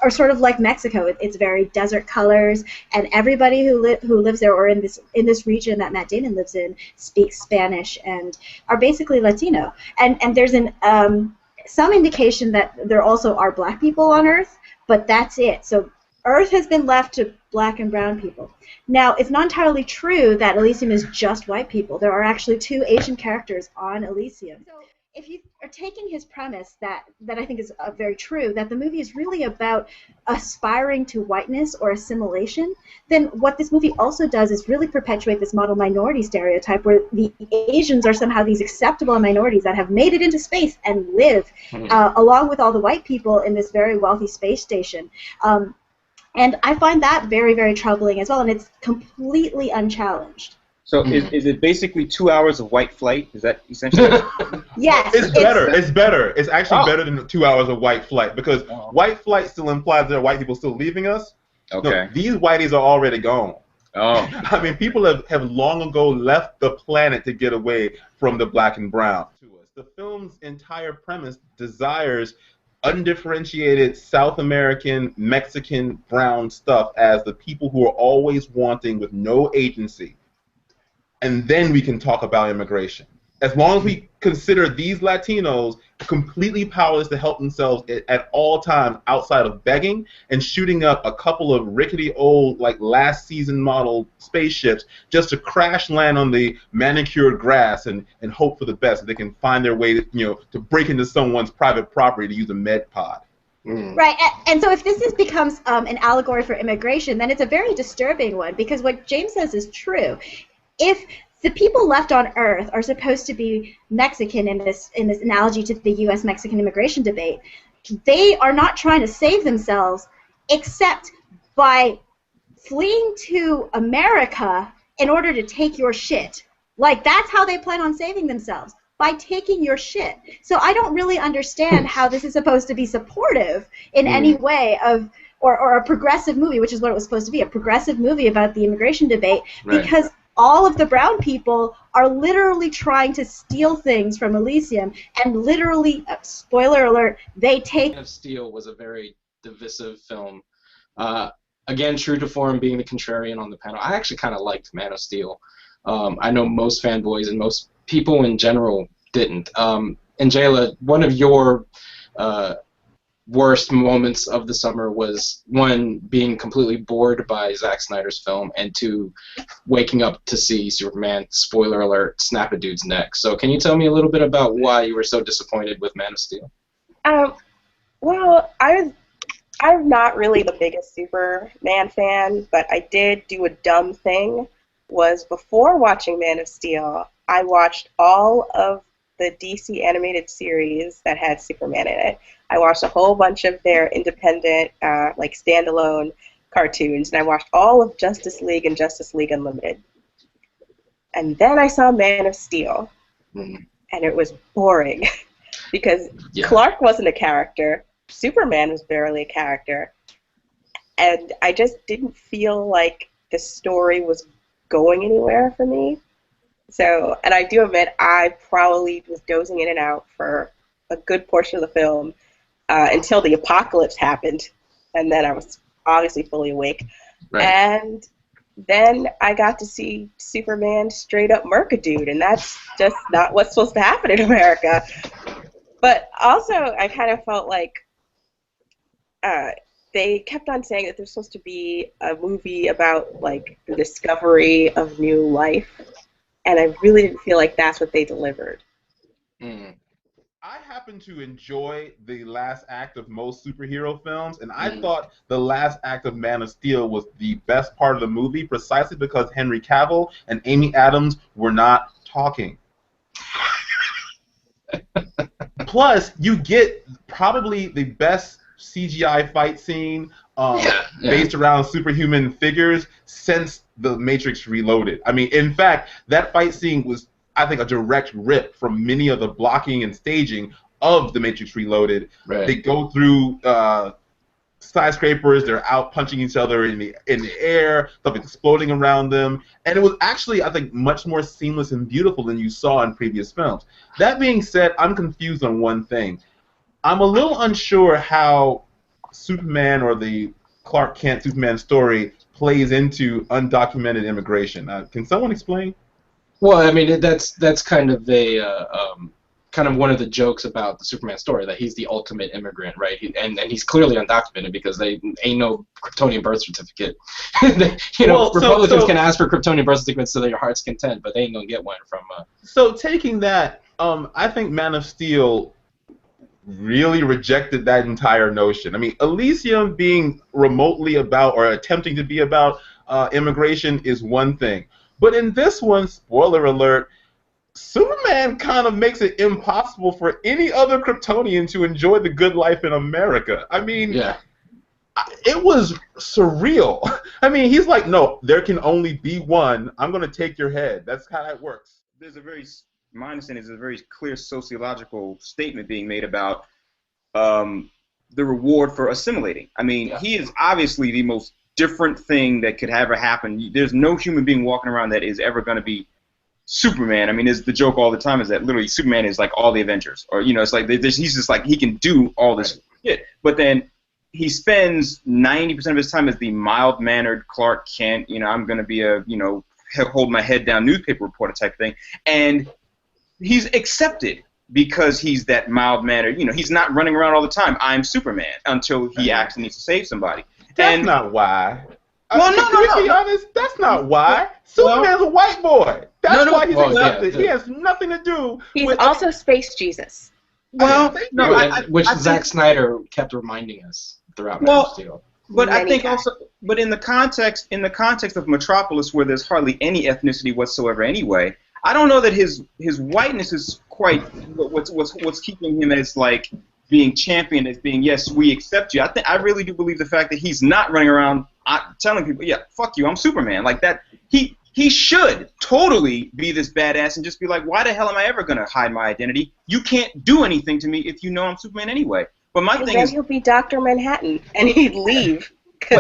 sort of like Mexico. It's very desert colors, and everybody who lives there or in this region that Matt Damon lives in speaks Spanish and are basically Latino. And there's some indication that there also are black people on Earth, but that's it. So Earth has been left to black and brown people. Now, it's not entirely true that Elysium is just white people. There are actually 2 Asian characters on Elysium. So if you are taking his premise that I think is very true, that the movie is really about aspiring to whiteness or assimilation, then what this movie also does is really perpetuate this model minority stereotype where the Asians are somehow these acceptable minorities that have made it into space and live along with all the white people in this very wealthy space station. And I find that very, very troubling as well, and it's completely unchallenged. So is it basically 2 hours of white flight? Is that essentially? Yes. It's better. It's actually better than 2 hours of white flight, because white flight still implies there are white people still leaving us. Okay. No, these whiteys are already gone. Oh. I mean, people have long ago left the planet to get away from the black and brown. The film's entire premise desires undifferentiated South American, Mexican, brown stuff as the people who are always wanting with no agency. And then we can talk about immigration. As long as we consider these Latinos completely powerless to help themselves at all times outside of begging and shooting up a couple of rickety old, like last season model spaceships just to crash land on the manicured grass and hope for the best, that they can find their way to break into someone's private property to use a med pod. Right, and so if this becomes an allegory for immigration, then it's a very disturbing one, because what James says is true. If the people left on Earth are supposed to be Mexican in this analogy to the U.S.-Mexican immigration debate, they are not trying to save themselves except by fleeing to America in order to take your shit. Like, that's how they plan on saving themselves, by taking your shit. So I don't really understand how this is supposed to be supportive in any way of, or a progressive movie, which is what it was supposed to be, a progressive movie about the immigration debate, because all of the brown people are literally trying to steal things from Elysium, and literally, spoiler alert, they take... Man of Steel was a very divisive film. Again, true to form, being the contrarian on the panel. I actually kind of liked Man of Steel. I know most fanboys and most people in general didn't. N'jaila, one of your worst moments of the summer was, 1, being completely bored by Zack Snyder's film, and 2, waking up to see Superman, spoiler alert, snap a dude's neck. So can you tell me a little bit about why you were so disappointed with Man of Steel? Well, I'm not really the biggest Superman fan, but I did do a dumb thing. Was before watching Man of Steel, I watched all of the DC animated series that had Superman in it. I watched a whole bunch of their independent, like standalone cartoons, and I watched all of Justice League and Justice League Unlimited. And then I saw Man of Steel, and it was boring because Clark wasn't a character, Superman was barely a character, and I just didn't feel like the story was going anywhere for me. So, and I do admit I probably was dozing in and out for a good portion of the film until the apocalypse happened, and then I was obviously fully awake. Right. And then I got to see Superman straight up murk a dude, and that's just not what's supposed to happen in America. But also, I kind of felt like they kept on saying that there's supposed to be a movie about like the discovery of new life, and I really didn't feel like that's what they delivered. I happen to enjoy the last act of most superhero films, and I thought the last act of Man of Steel was the best part of the movie precisely because Henry Cavill and Amy Adams were not talking. Plus, you get probably the best CGI fight scene based around superhuman figures since The Matrix Reloaded. I mean, in fact, that fight scene was, I think, a direct rip from many of the blocking and staging of The Matrix Reloaded. Right. They go through skyscrapers, they're out punching each other in the air, stuff exploding around them, and it was actually, I think, much more seamless and beautiful than you saw in previous films. That being said, I'm confused on one thing. I'm a little unsure how Superman or the Clark Kent Superman story plays into undocumented immigration. Can someone explain? Well, I mean, that's kind of one of the jokes about the Superman story, that he's the ultimate immigrant, right? And he's clearly undocumented because they ain't no Kryptonian birth certificate. Republicans can ask for Kryptonian birth certificates to their heart's content, but they ain't gonna get one from. So taking that, I think Man of Steel really rejected that entire notion. I mean, Elysium being remotely about or attempting to be about immigration is one thing. But in this one, spoiler alert, Superman kind of makes it impossible for any other Kryptonian to enjoy the good life in America. I mean, it was surreal. I mean, he's like, no, there can only be one. I'm going to take your head. That's how that works. My understanding is a very clear sociological statement being made about the reward for assimilating. I mean, he is obviously the most different thing that could ever happen. There's no human being walking around that is ever going to be Superman. I mean, the joke all the time is that literally Superman is like all the Avengers, or it's like he's just like he can do all this shit. But then he spends 90% of his time as the mild-mannered Clark Kent. I'm going to be a hold my head down newspaper reporter type thing, and he's accepted because he's that mild-mannered. He's not running around all the time. I'm Superman until he actually needs to save somebody. That's not why. Well, to be honest, that's not why. Superman's a white boy. That's why he's accepted. He has nothing to do He's with... also Space Jesus. Well, which Zack Snyder kept reminding us throughout Man of Steel. But I think also, but in the context of Metropolis, where there's hardly any ethnicity whatsoever anyway, I don't know that his whiteness is quite what's keeping him as like being championed as being, yes, we accept you. I really do believe the fact that he's not running around telling people, yeah, fuck you, I'm Superman. Like that, he should totally be this badass and just be like, why the hell am I ever going to hide my identity? You can't do anything to me if you know I'm Superman anyway. But my thing is, he'll be Dr. Manhattan, and he'd leave. So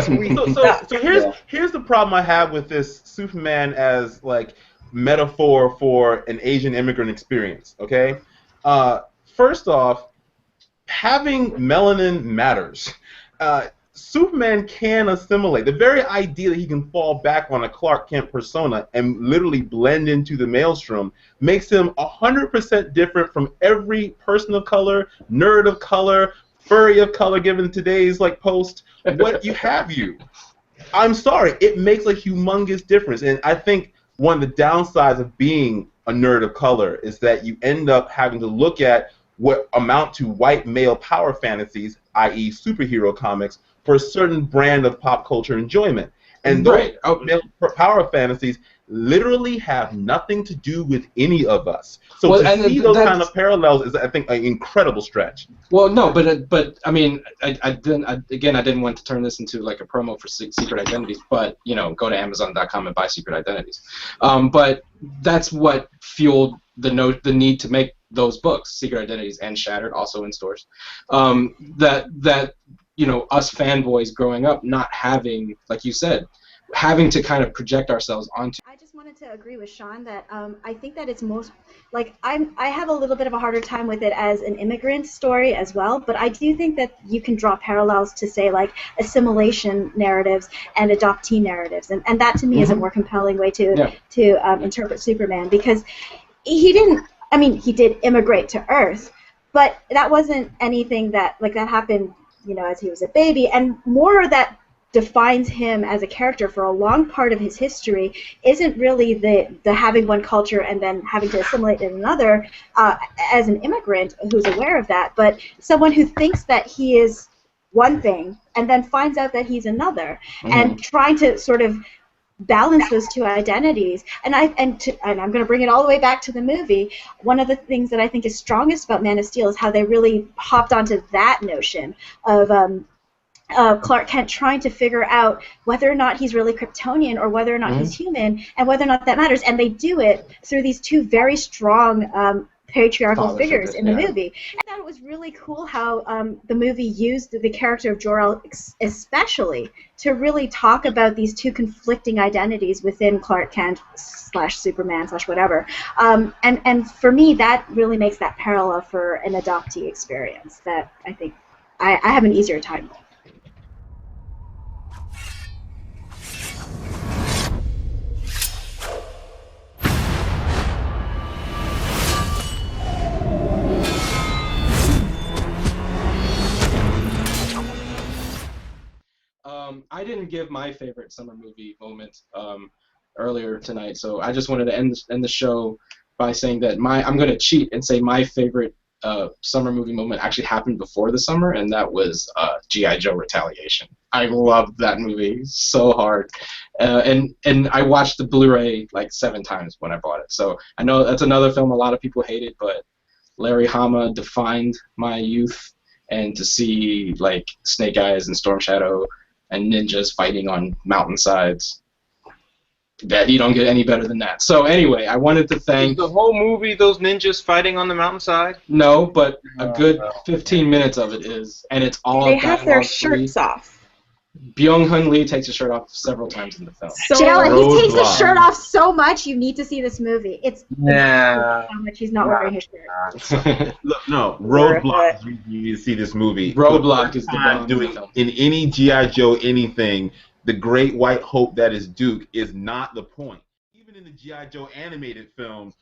here's the problem I have with this Superman as like metaphor for an Asian immigrant experience. Okay, first off, having melanin matters. Superman can assimilate. The very idea that he can fall back on a Clark Kent persona and literally blend into the maelstrom makes him 100% different from every person of color, nerd of color, furry of color, given today's like post. What you have you. I'm sorry, it makes a humongous difference. And I think one of the downsides of being a nerd of color is that you end up having to look at what amount to white male power fantasies, i.e. superhero comics, for a certain brand of pop culture enjoyment. And those male power fantasies literally have nothing to do with any of us. So to see those kind of parallels is, I think, an incredible stretch. Well, no, but I mean, I didn't want to turn this into like a promo for Secret Identities, but go to Amazon.com and buy Secret Identities. But that's what fueled the need to make those books, Secret Identities and Shattered, also in stores. That us fanboys growing up not having, like you said, having to kind of project ourselves onto. I just wanted to agree with Shawn that I think that it's most like I have a little bit of a harder time with it as an immigrant story as well, but I do think that you can draw parallels to say like assimilation narratives and adoptee narratives, and that to me is a more compelling way to interpret Superman, because he did immigrate to Earth, but that wasn't anything that happened as he was a baby, and more that defines him as a character for a long part of his history isn't really the having one culture and then having to assimilate in another as an immigrant who's aware of that, but someone who thinks that he is one thing and then finds out that he's another, and trying to sort of balance those two identities. And I'm going to bring it all the way back to the movie. One of the things that I think is strongest about Man of Steel is how they really hopped onto that notion of Clark Kent trying to figure out whether or not he's really Kryptonian or whether or not he's human, and whether or not that matters. And they do it through these two very strong patriarchal figures in the movie. And I thought it was really cool how the movie used the character of Jor-El especially to really talk about these two conflicting identities within Clark Kent / Superman / whatever. And for me, that really makes that parallel for an adoptee experience that I think I have an easier time with. I didn't give my favorite summer movie moment earlier tonight, so I just wanted to end the show by saying that I'm going to cheat and say my favorite summer movie moment actually happened before the summer, and that was G.I. Joe Retaliation. I loved that movie so hard, and I watched the Blu-ray like 7 times when I bought it. So I know that's another film a lot of people hated, but Larry Hama defined my youth, and to see like Snake Eyes and Storm Shadow and ninjas fighting on mountainsides, that you don't get any better than that. So anyway, I wanted to thank... Is the whole movie those ninjas fighting on the mountainside? No, but a good 15 minutes of it is, and it's all they have their shirts off. Byung-Hun Lee takes his shirt off several times in the film. Janelle, he takes his shirt off so much, you need to see this movie. It's how much he's not wearing his shirt. Look, no, Roadblock, you need to see this movie. Roadblock is the one doing in any G.I. Joe anything, the great white hope that is Duke is not the point. Even in the G.I. Joe animated film,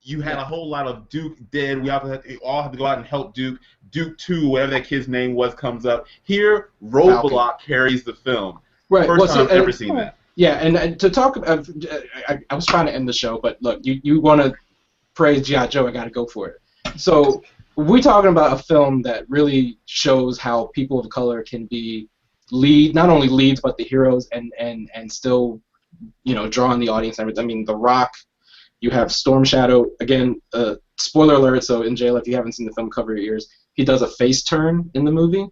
you had a whole lot of Duke dead. We all have to go out and help Duke. Duke 2, whatever that kid's name was, comes up. Here, Roadblock carries the film. Right. First time I've ever seen that. Yeah, and to talk about, I was trying to end the show, but look, you want to praise G.I. Joe, I got to go for it. So we're talking about a film that really shows how people of color can be not only leads, but the heroes, and still, draw on the audience and everything. I mean, The Rock. You have Storm Shadow, again, spoiler alert, so N'jaila, if you haven't seen the film, cover your ears. He does a face turn in the movie,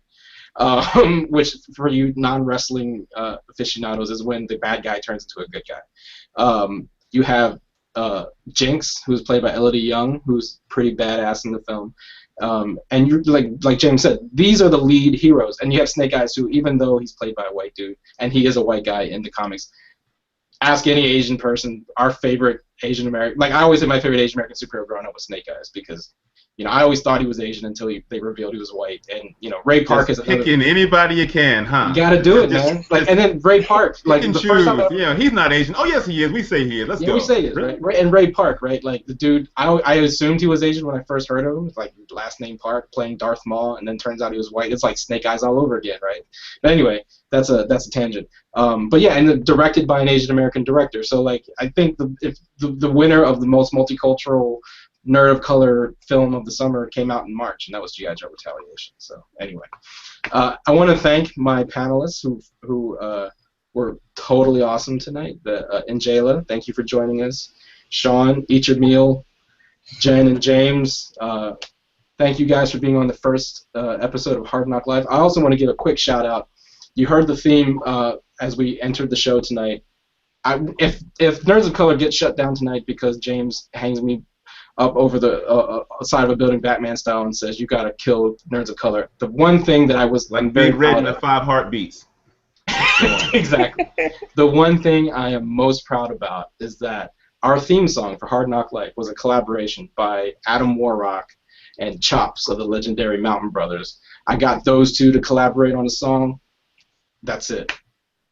which for you non-wrestling aficionados is when the bad guy turns into a good guy. You have Jinx, who's played by Elodie Young, who's pretty badass in the film. And you like James said, these are the lead heroes. And you have Snake Eyes, who, even though he's played by a white dude, and he is a white guy in the comics, ask any Asian person, our favorite Asian American, like I always say my favorite Asian American superhero growing up was Snake Eyes, because I always thought he was Asian until they revealed he was white. And Ray Park is another, picking anybody you can, huh? You got to do it, man. And then Ray Park, like the first time he's not Asian. Oh yes, he is. We say he is. Let's go. We say he is, right? And Ray Park, right? Like the dude, I assumed he was Asian when I first heard of him. It's like last name Park, playing Darth Maul, and then turns out he was white. It's like Snake Eyes all over again, right? But anyway, that's a tangent. But yeah, and directed by an Asian American director. So like I think the winner of the most multicultural Nerd of Color film of the summer came out in March, and that was G.I. Joe Retaliation. So anyway, I want to thank my panelists who were totally awesome tonight. N'jaila, thank you for joining us. Shawn, Ichamil, Jenn, and James, thank you guys for being on the first episode of Hard Knock Life. I also want to give a quick shout out. You heard the theme as we entered the show tonight. If Nerds of Color gets shut down tonight because James hangs me up over the side of a building Batman style and says, "You gotta kill Nerds of Color," the one thing that I was like very Big Red proud in the of, 5 Heartbeats. exactly. The one thing I am most proud about is that our theme song for Hard Knock Life was a collaboration by Adam Warrock and Chops of the legendary Mountain Brothers. I got those two to collaborate on a song. That's it.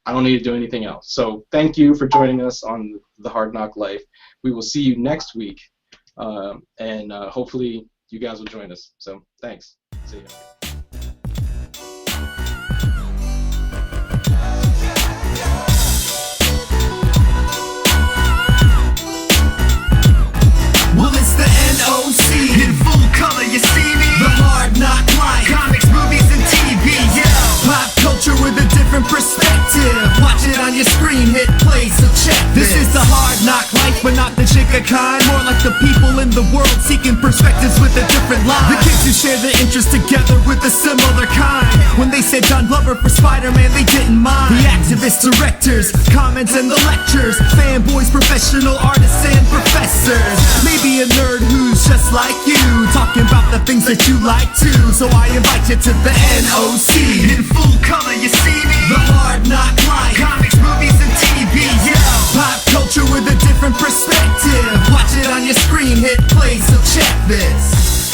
I don't need to do anything else. So thank you for joining us on the Hard Knock Life. We will see you next week, and hopefully you guys will join us. So thanks. See you. Well, it's the N.O.C. in full color, you see me? The Hard Knock Life, comics, movies, and TV, yeah. Pop culture with a different perspective. Watch it on your screen, hit play, so check this. This is the Hard Knock Life, but not the chica kind. More like the people in the world seeking perspectives with a different line. The kids who share their interests together with a similar kind. When they said John Glover for Spider-Man, they didn't mind. The activists, directors, comments, and the lectures. Fanboys, professional artists, and professors. Maybe a nerd who's just like you, talking about the things that you like too. So I invite you to the N.O.C. in full color, you see me? The Hard Knock Life, comics, movies, and TV, yeah. Pop culture with a different perspective. Watch it on your screen, hit play, so check this.